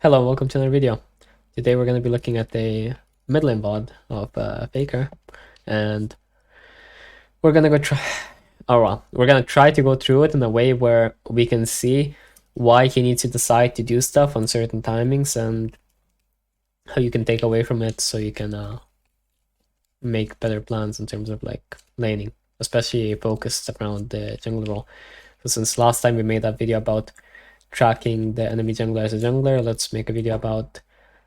Hello, welcome to another video. Today we're going to be looking at the mid lane VOD of Faker, and we're going to go try. Oh well, we're going to try to go through it in a way where we can see why he needs to decide to do stuff on certain timings and how you can take away from it so you can make better plans in terms of like laning, especially focused around the jungle role. So since last time we made that video about tracking the enemy jungler as a jungler, let's make a video about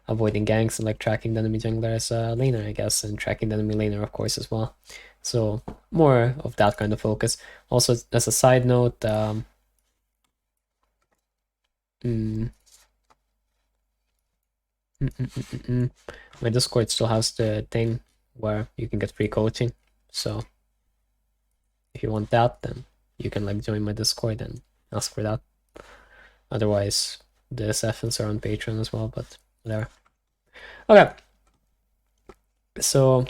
avoiding ganks and like tracking the enemy jungler as a laner, I guess, and tracking the enemy laner, of course, as well. So more of that kind of focus. Also, as a side note, my Discord still has the thing where you can get free coaching. So if you want that, then you can like join my Discord and ask for that. Otherwise, the sessions are on Patreon as well, but whatever. Okay, so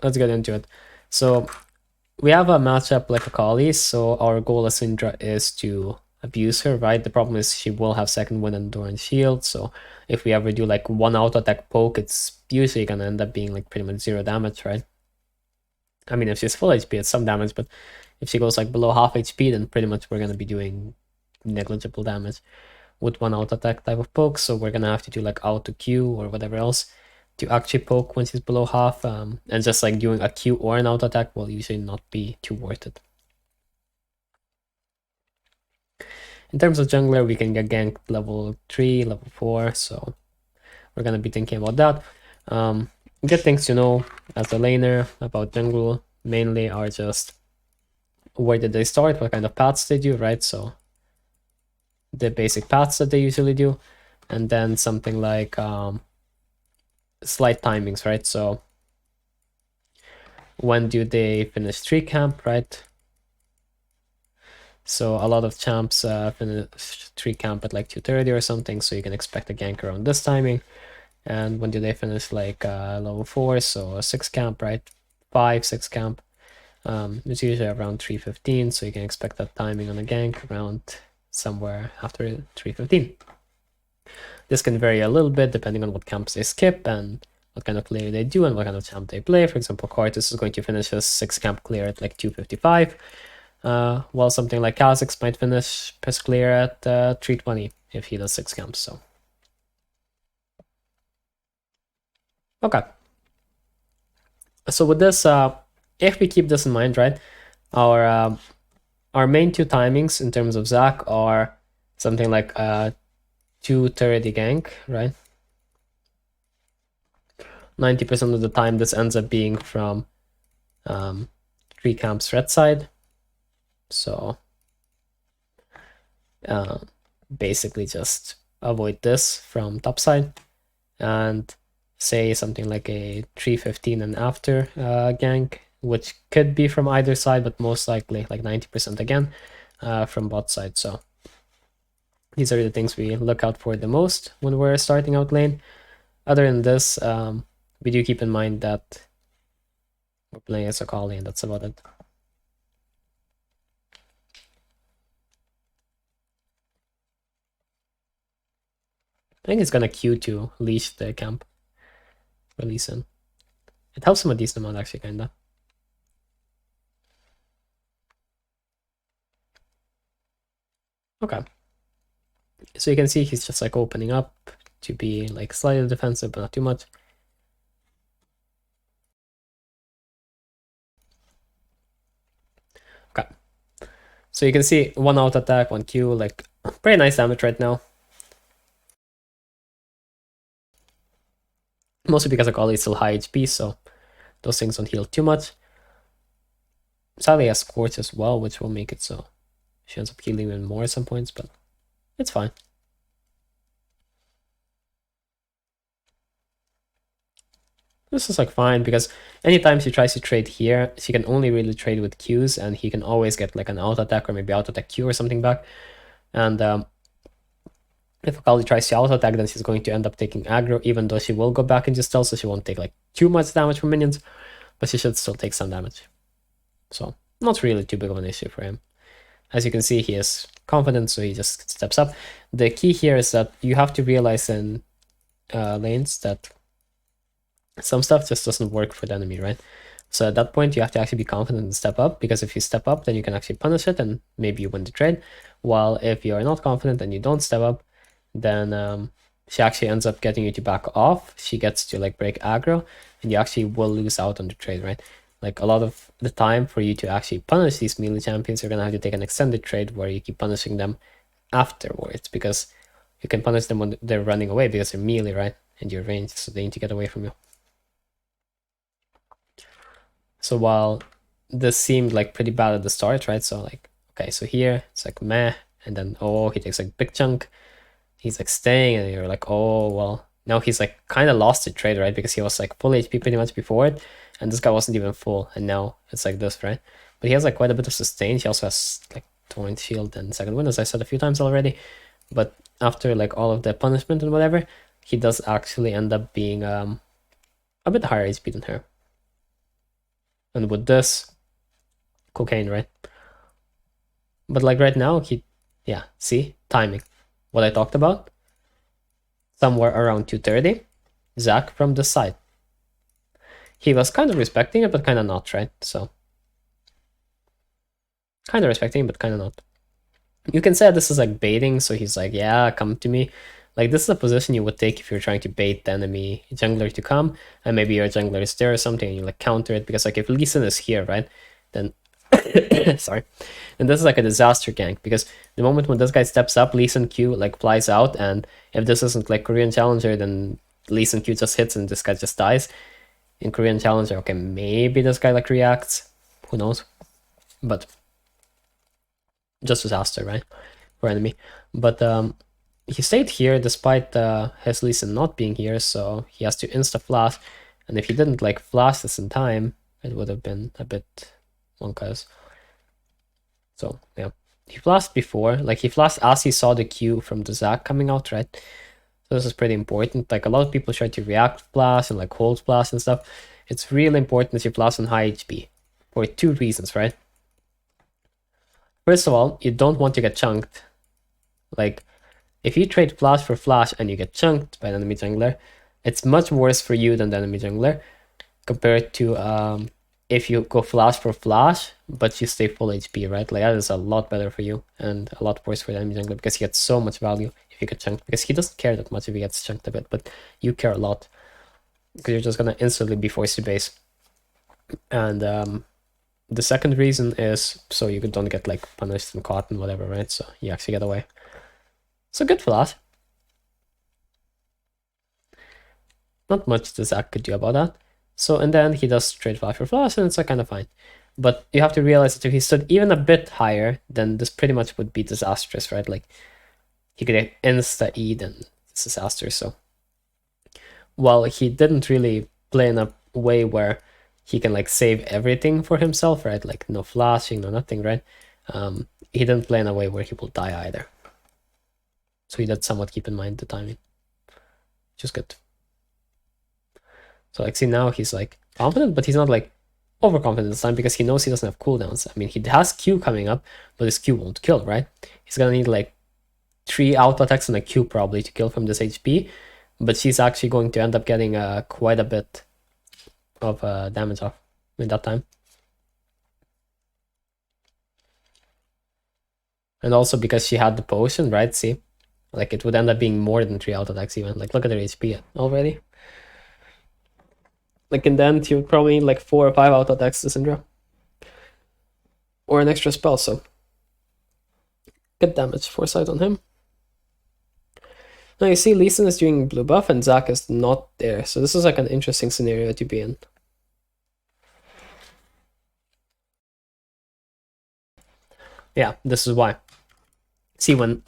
let's get into it. So we have a matchup like Akali, so our goal as Syndra is to abuse her, right? The problem is she will have second wind and Doran shield, so if we ever do like one auto attack poke, it's usually gonna end up being like pretty much 0 damage, right? I mean, if she's full HP, it's some damage, but if she goes like below half HP, then pretty much we're gonna be doing negligible damage with one auto attack type of poke, so we're gonna have to do like auto Q or whatever else to actually poke when she's below half, and just like doing a Q or an auto attack will usually not be too worth it. In terms of jungler, we can get ganked level 3, level 4, so we're gonna be thinking about that. Good things to know as a laner about jungle mainly are just where did they start, what kind of paths they do, right? So the basic paths that they usually do, and then something like slight timings, right? So when do they finish tree camp, right? So a lot of champs finish tree camp at like 2:30 or something, so you can expect a gank around this timing. And when do they finish like level 4? So a 6 camp, right? 5, 6 camp. It's usually around 3:15, so you can expect that timing on a gank around somewhere after 3:15. This can vary a little bit depending on what camps they skip and what kind of clear they do and what kind of champ they play. For example, Cortis is going to finish his 6 camp clear at like 2:55, while something like Kha'Zix might finish his clear at 3:20 if he does 6 camps. So okay. So with this, if we keep this in mind, right, our main two timings in terms of Zac are something like 2:30 gank, right? 90% of the time this ends up being from 3 camps red side. So basically just avoid this from top side and say something like a 3:15 and after gank, which could be from either side, but most likely like 90% again from bot side. So these are the things we look out for the most when we're starting out lane. Other than this, we do keep in mind that we're playing as Akali, and that's about it. I think it's gonna Q to leash the camp. Release in. It helps him a decent amount actually, kinda. Okay. So you can see he's just like opening up to be like slightly defensive, but not too much. Okay. So you can see one auto attack, one Q, like pretty nice damage right now. Mostly because Akali is still high HP, so those things don't heal too much. Sadly, he has Scorch as well, which will make it so she ends up healing even more at some points, but it's fine. This is like fine because anytime she tries to trade here, she can only really trade with Qs, and he can always get like an auto attack or maybe auto attack Q or something back. And if Akali tries to auto attack, then she's going to end up taking aggro, even though she will go back into stealth, so she won't take like too much damage from minions, but she should still take some damage. So not really too big of an issue for him. as you can see, he is confident, so he just steps up. The key here is that you have to realize in lanes that some stuff just doesn't work for the enemy, right? So at that point, you have to actually be confident and step up, because if you step up, then you can actually punish it, and maybe you win the trade. While if you are not confident and you don't step up, then she actually ends up getting you to back off. She gets to like break aggro, and you actually will lose out on the trade, right? Like a lot of the time for you to actually punish these melee champions, you're gonna have to take an extended trade where you keep punishing them afterwards, because you can punish them when they're running away because they're melee, right? And you're ranged, so they need to get away from you. So while this seemed like pretty bad at the start, right? So like, okay, so here it's like meh, and then oh, he takes like big chunk. He's like staying, and you're like, oh well. Now he's like kind of lost the trade, right? Because he was like full HP pretty much before it, and this guy wasn't even full, and now it's like this, right? But he has like quite a bit of sustain. He also has like torrent shield and second wind, as I said a few times already. But after like all of the punishment and whatever, he does actually end up being a bit higher HP than her. And with this, cocaine, right? But like right now, yeah, see? Timing. What I talked about? Somewhere around 230, Zach from the side. He was kind of respecting it, but kind of not, right? So, kind of respecting it, but kind of not. You can say this is like baiting, so he's like, yeah, come to me. Like, this is a position you would take if you're trying to bait the enemy jungler to come, and maybe your jungler is there or something, and you like counter it, because like if Lee Sin is here, right, then sorry, and this is like a disaster gank, because the moment when this guy steps up, Lee Sin Q like flies out, and if this isn't like Korean Challenger, then Lee Sin Q just hits and this guy just dies. In Korean Challenger, okay, maybe this guy like reacts, who knows, but just disaster, right, for enemy. But he stayed here despite his Lee Sin not being here, so he has to insta flash, and if he didn't like flash this in time, it would have been a bit wonkas. So yeah, he flashed before, like he flashed as he saw the Q from the Zac coming out, right? So this is pretty important. Like a lot of people try to react flash and like hold flash and stuff. It's really important that you flash on high HP for two reasons, right? First of all, you don't want to get chunked. Like if you trade flash for flash and you get chunked by an enemy jungler, it's much worse for you than the enemy jungler compared to if you go flash for flash, but you stay full HP, right? Like that is a lot better for you and a lot worse for the enemy jungler, because he gets so much value if you get chunked, because he doesn't care that much if he gets chunked a bit, but you care a lot because you're just gonna instantly be forced to base. And the second reason is so you don't get like punished and caught and whatever, right? So you actually get away. So good for that. Not much the Zac could do about that. So, and then he does trade flash for flash, and it's like kind of fine. But you have to realize that if he stood even a bit higher, then this pretty much would be disastrous, right? Like, he could insta-E, then it's disaster. So, while he didn't really play in a way where he can, like, save everything for himself, right? Like, no flashing, no nothing, right? He didn't play in a way where he will die either. So he did somewhat keep in mind the timing. Which is good. So like see now he's like confident, but he's not like overconfident this time because he knows he doesn't have cooldowns. I mean, he has Q coming up, but his Q won't kill, right? He's gonna need like 3 auto attacks and a Q probably to kill from this HP, but she's actually going to end up getting quite a bit of damage off in that time. And also because she had the potion, right? See, like it would end up being more than 3 auto attacks even. Like look at her HP already. Like in the end, you would probably need like 4 or 5 auto attacks to Syndra. Or an extra spell, so. Good damage, foresight on him. Now you see Lee Sin is doing blue buff and Zac is not there. So this is like an interesting scenario to be in. Yeah, this is why. See, when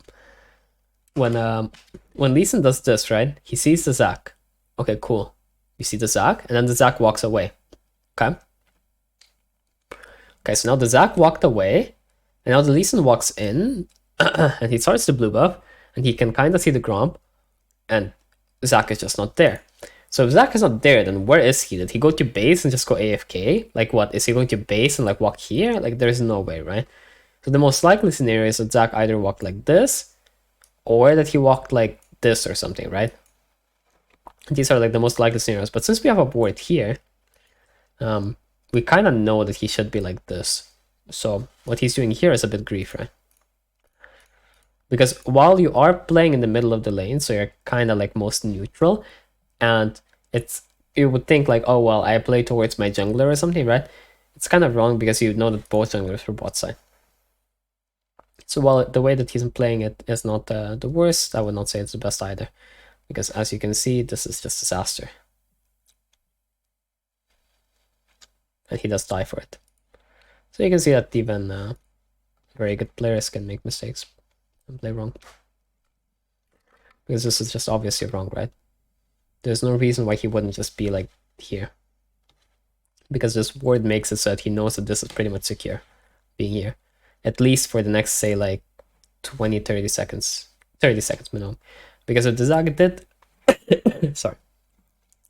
Lee Sin does this, right? He sees the Zac. Okay, cool. You see the Zac, and then the Zac walks away. Okay. Okay, so now the Zac walked away, and now the Lee Sin walks in, and he starts the blue buff, and he can kind of see the Gromp, and Zac is just not there. So if Zac is not there, then where is he? Did he go to base and just go AFK? Like what? Is he going to base and like walk here? Like there's no way, right? So the most likely scenario is that Zach either walked like this, or that he walked like this or something, right? These are like the most likely scenarios. But since we have a board here, we kind of know that he should be like this. So what he's doing here is a bit grief, right? Because while you are playing in the middle of the lane, so you're kind of like most neutral, and you would think like, oh, well, I play towards my jungler or something, right? It's kind of wrong because you know that both junglers were bot side. So while the way that he's playing it is not the worst, I would not say it's the best either. Because as you can see, this is just disaster. And he does die for it. So you can see that even very good players can make mistakes and play wrong. Because this is just obviously wrong, right? There's no reason why he wouldn't just be like here. Because this ward makes it so that he knows that this is pretty much secure being here. At least for the next, say, like 20, 30 seconds. 30 seconds minimum. Because if the Zag did... sorry.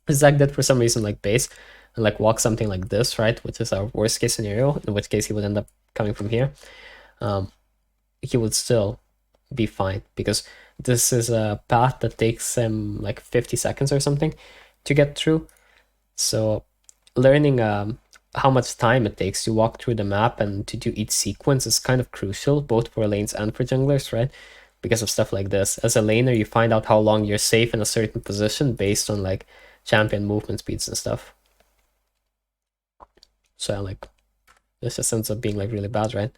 If Zag did for some reason like base and like walk something like this, right? Which is our worst case scenario, in which case he would end up coming from here. He would still be fine because this is a path that takes him like 50 seconds or something to get through. So learning how much time it takes to walk through the map and to do each sequence is kind of crucial, both for lanes and for junglers, right? Because of stuff like this. As a laner, you find out how long you're safe in a certain position based on like champion movement speeds and stuff. So like, this just ends up being like really bad, right?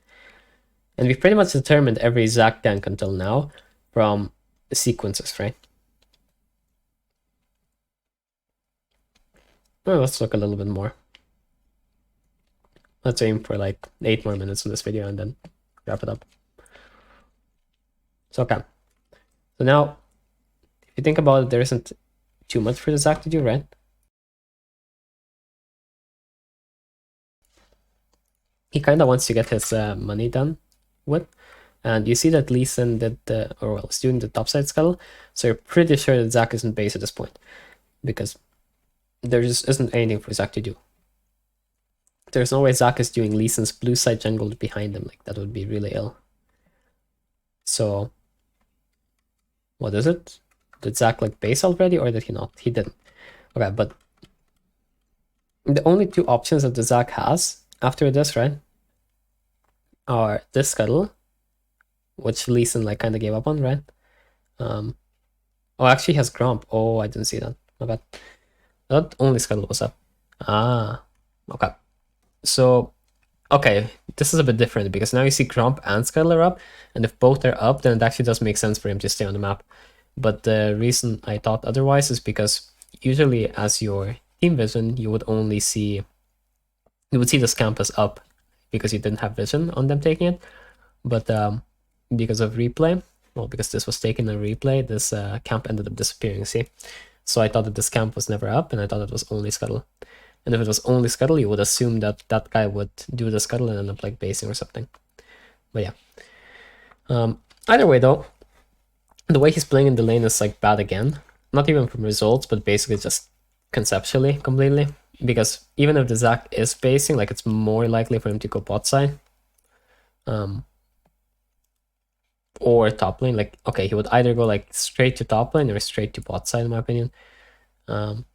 And we've pretty much determined every Zac gank until now from sequences, right? Well, let's look a little bit more. Let's aim for like 8 more minutes in this video and then wrap it up. So okay. So now, if you think about it, there isn't too much for the Zac to do, right? He kind of wants to get his money done with. And you see that Lee Sin did is doing the topside scuttle. So you're pretty sure that Zac isn't base at this point. Because there just isn't anything for Zac to do. There's no way Zac is doing Lee Sin's blue side jungle behind him. Like, that would be really ill. So, what is it? Did Zac like base already or did he not? He didn't. Okay, but the only 2 options that the Zac has after this, right, are this scuttle, which Lee Sin like kind of gave up on, right? Oh, actually he has Gromp. Oh, I didn't see that. My bad. That only scuttle was up. Ah, okay. So, okay, this is a bit different because now you see Gromp and Scuttle are up, and if both are up, then it actually does make sense for him to stay on the map. But the reason I thought otherwise is because usually as your team vision, you would see this campus up because you didn't have vision on them taking it. But because of replay, well, because this was taken in replay, this camp ended up disappearing, see? So I thought that this camp was never up, and I thought it was only Scuttle. And if it was only Scuttle, you would assume that that guy would do the Scuttle and end up like basing or something. But yeah. Either way though, the way he's playing in the lane is like bad again. Not even from results, but basically just conceptually completely. Because even if the Zac is basing, like it's more likely for him to go bot side. Or top lane. Like, okay, he would either go like straight to top lane or straight to bot side in my opinion. But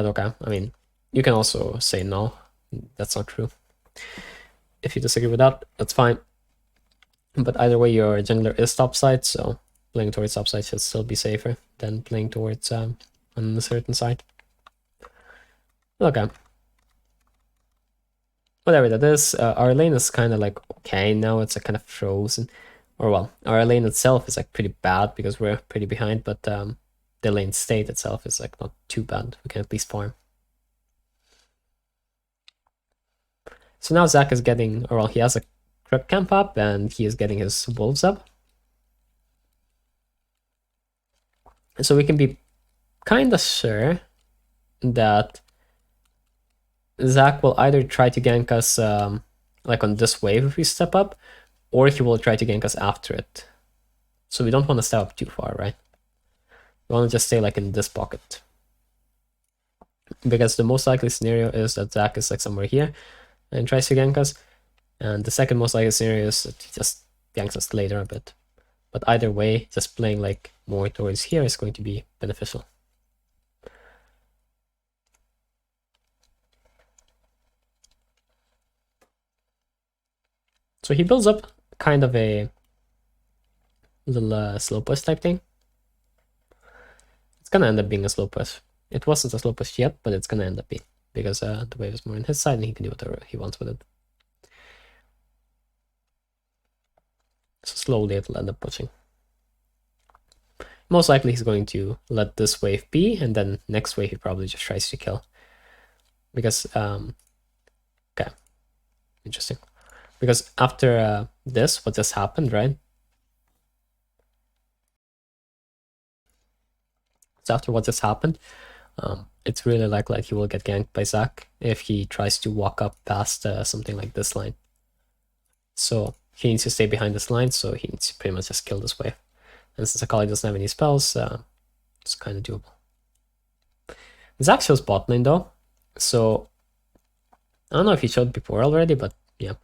okay, I mean, you can also say no, that's not true. If you disagree with that, that's fine. But either way, your jungler is topside, so playing towards topside should still be safer than playing towards on a certain side. Okay. Whatever that is, our lane is kind of like okay now, it's like kind of frozen. Or well, our lane itself is like pretty bad because we're pretty behind, but the lane state itself is like not too bad. We can at least farm. So now Zac is getting, or well, he has a Crook camp up and he is getting his wolves up. So we can be kind of sure that Zac will either try to gank us like on this wave if we step up, or he will try to gank us after it. So we don't want to step up too far, right? We want to just stay like in this pocket. Because the most likely scenario is that Zac is like somewhere here and tries to gank us. And the second most likely scenario is that he just ganks us later a bit. But either way, just playing like more towards here is going to be beneficial. So he builds up kind of a little slow push type thing. It's gonna end up being a slow push. It wasn't a slow push yet, but it's gonna end up being, because the wave is more on his side and he can do whatever he wants with it. So slowly it'll end up pushing. Most likely he's going to let this wave be, and then next wave he probably just tries to kill. Because, okay, interesting. Because after this, what just happened, right? So after what just happened, it's really likely he will get ganked by Zach if he tries to walk up past something like this line. So he needs to stay behind this line, so he needs to pretty much just kill this wave. And since Akali doesn't have any spells, it's kind of doable. Zach shows bot lane though, so I don't know if he showed before already, but yeah.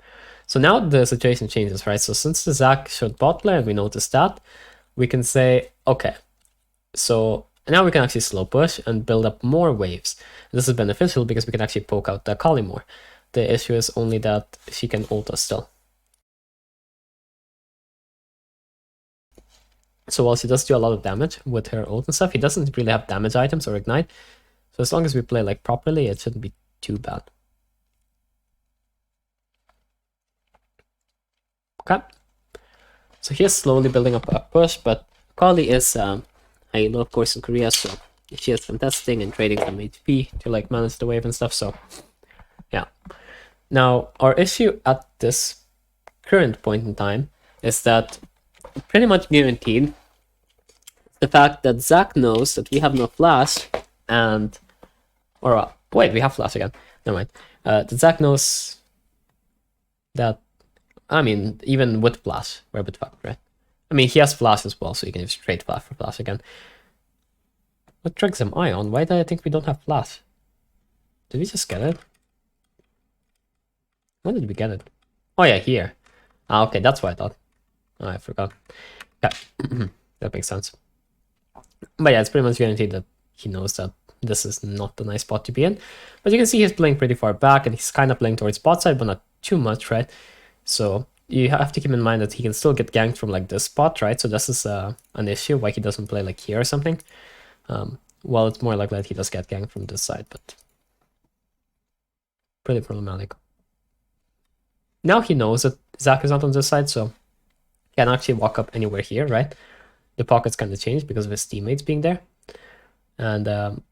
So now the situation changes, right? So since the Zach showed bot lane, we noticed that, we can say, okay, so now we can actually slow push and build up more waves. This is beneficial because we can actually poke out the Akali more. The issue is only that she can ult us still. So while she does do a lot of damage with her ult and stuff, he doesn't really have damage items or ignite. So as long as we play like properly, it shouldn't be too bad. Okay. So he is slowly building up a push, but Akali is Halo, of course, in Korea, so she has some testing and trading some HP to like manage the wave and stuff, so yeah. Now, our issue at this current point in time is that pretty much guaranteed the fact that Zach knows that we have no flash, and or wait, we have flash again. Never mind. That Zach knows that, I mean, even with flash, we're a bit fucked, right? I mean, he has flash as well, so you can just trade flash for flash again. What drugs am I on? Why do I think we don't have flash? Did we just get it? When did we get it? Oh yeah, here. Ah, okay, that's what I thought. Oh, I forgot. Okay, that makes sense. But yeah, it's pretty much guaranteed that he knows that this is not the nice spot to be in. But you can see he's playing pretty far back, and he's kind of playing towards bot side, but not too much, right? So you have to keep in mind that he can still get ganked from like this spot, right? So this is an issue why he doesn't play like here or something. Well, it's more likely that he does get ganked from this side, but pretty problematic. Now he knows that Zach is not on this side, so he can actually walk up anywhere here, right? The pocket's kind of changed because of his teammates being there. And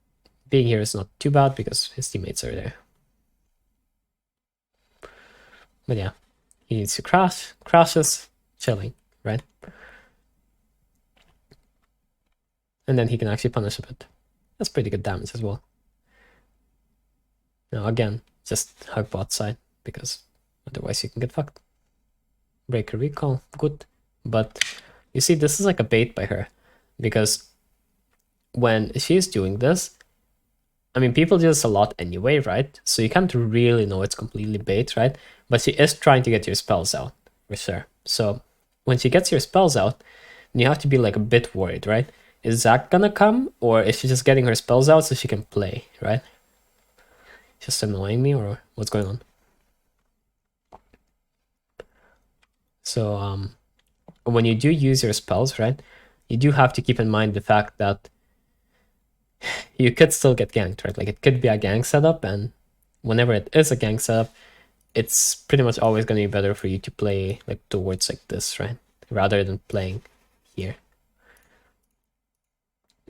being here is not too bad because his teammates are there. But yeah, he needs to crash, crashes, chilling, right? And then he can actually punish a bit. That's pretty good damage as well. Now again, just hug bot side, because otherwise you can get fucked. Breaker recall, good. But you see, this is like a bait by her, because when she's doing this, I mean, people do this a lot anyway, right? So you can't really know it's completely bait, right? But she is trying to get your spells out, for sure. So when she gets your spells out, you have to be like a bit worried, right? Is Zach gonna come, or is she just getting her spells out so she can play, right? Just annoying me, or what's going on? So when you do use your spells, right, you do have to keep in mind the fact that you could still get ganked, right? Like it could be a gank setup, and whenever it is a gank setup, it's pretty much always going to be better for you to play like towards like this, right? Rather than playing here.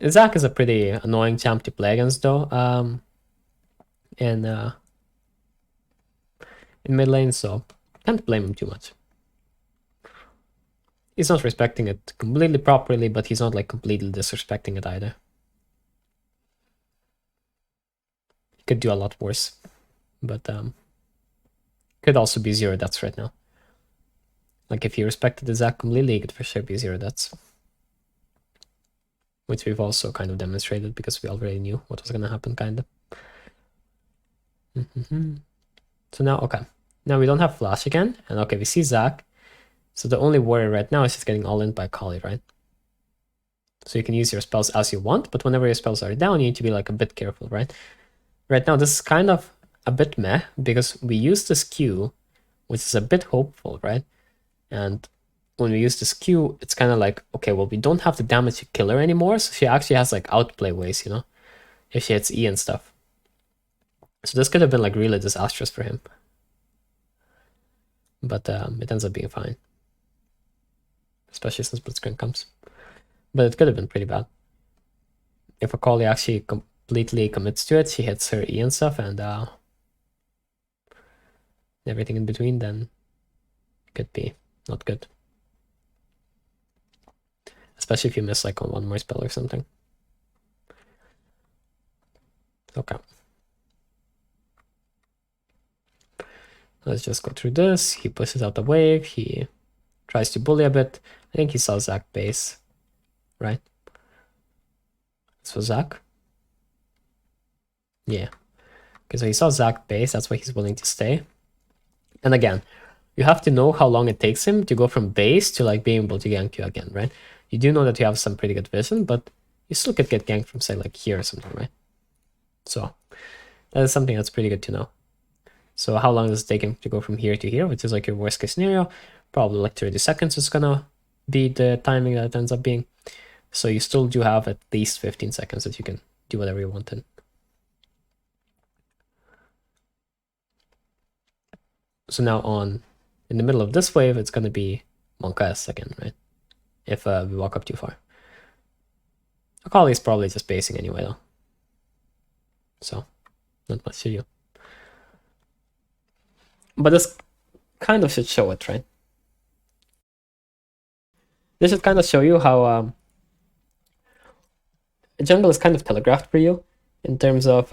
Zach is a pretty annoying champ to play against though. In mid lane, so can't blame him too much. He's not respecting it completely properly, but he's not like completely disrespecting it either. He could do a lot worse, but could also be 0 deaths right now. Like if he respected the Zach completely, he could for sure be 0 deaths. Which we've also kind of demonstrated because we already knew what was gonna happen, kind of. So now, okay. Now we don't have flash again, and okay, we see Zac. So the only worry right now is just getting all in by Kali, right? So you can use your spells as you want, but whenever your spells are down, you need to be like a bit careful, right? Right now, this is kind of a bit meh, because we use this Q, which is a bit hopeful, right? And when we use this Q, it's kind of like, okay, well, we don't have the damage to kill her anymore, so she actually has like outplay ways, you know? If she hits E and stuff. So this could have been like really disastrous for him. But it ends up being fine. Especially since Blitzcrank comes. But it could have been pretty bad. If Akali actually completely commits to it, she hits her E and stuff, and everything in between, then it could be not good. Especially if you miss like on one more spell or something. Okay. Let's just go through this. He pushes out the wave. He tries to bully a bit. I think he saw Zac base, right? This was Zac. Yeah. Okay, so he saw Zac base. That's why he's willing to stay. And again, you have to know how long it takes him to go from base to like being able to gank you again, right? You do know that you have some pretty good vision, but you still could get ganked from say like here or something, right? So that is something that's pretty good to know. So how long does it take him to go from here to here, which is like your worst case scenario? Probably like 30 seconds is gonna be the timing that it ends up being. So you still do have at least 15 seconds that you can do whatever you want in. So now in the middle of this wave, it's gonna be Monka S again, right? If we walk up too far. Akali is probably just basing anyway though. So not much to do. But this kind of should show it, right? This should kind of show you how jungle is kind of telegraphed for you in terms of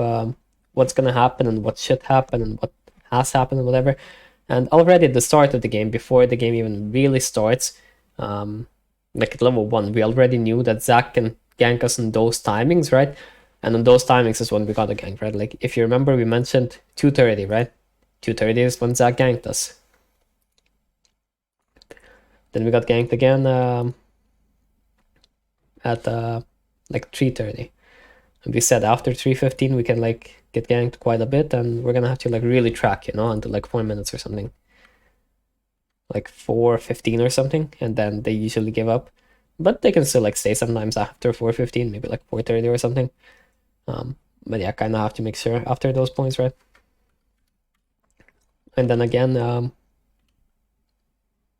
what's gonna happen and what should happen and what has happened and whatever. And already at the start of the game, before the game even really starts, like at level 1, we already knew that Zac can gank us in those timings, right? And on those timings is when we got a gank, right? Like if you remember, we mentioned 230, right? 230 is when Zac ganked us. Then we got ganked again at like 330. And we said after 315 we can like get ganked quite a bit, and we're gonna have to like really track, you know, until like 4 minutes or something. Like 4:15 or something, and then they usually give up. But they can still like stay sometimes after 4:15, maybe like 4:30 or something. But yeah, kind of have to make sure after those points, right? And then again,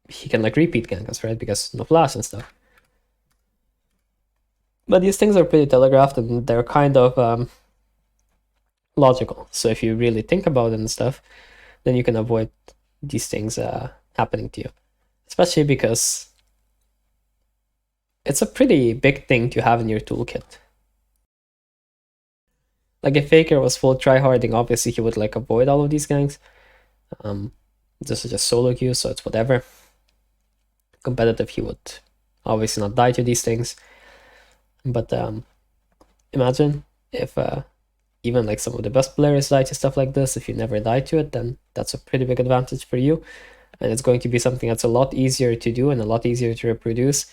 he can like repeat gank us, right? Because no flash and stuff. But these things are pretty telegraphed, and they're kind of logical. So if you really think about it and stuff, then you can avoid these things happening to you. Especially because it's a pretty big thing to have in your toolkit. Like if Faker was full tryharding, obviously he would like avoid all of these ganks. This is just solo queue, so it's whatever. Competitive, he would obviously not die to these things. But imagine if even like some of the best players die to stuff like this. If you never die to it, then that's a pretty big advantage for you. And it's going to be something that's a lot easier to do and a lot easier to reproduce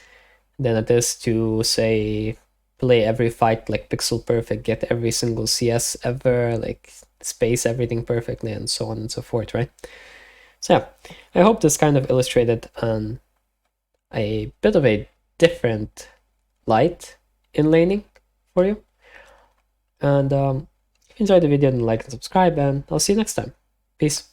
than it is to, say, play every fight like pixel perfect, get every single CS ever, like space everything perfectly, and so on and so forth, right? So yeah, I hope this kind of illustrated a bit of a different light in laning for you. And if you enjoyed the video, then like and subscribe, and I'll see you next time. Peace.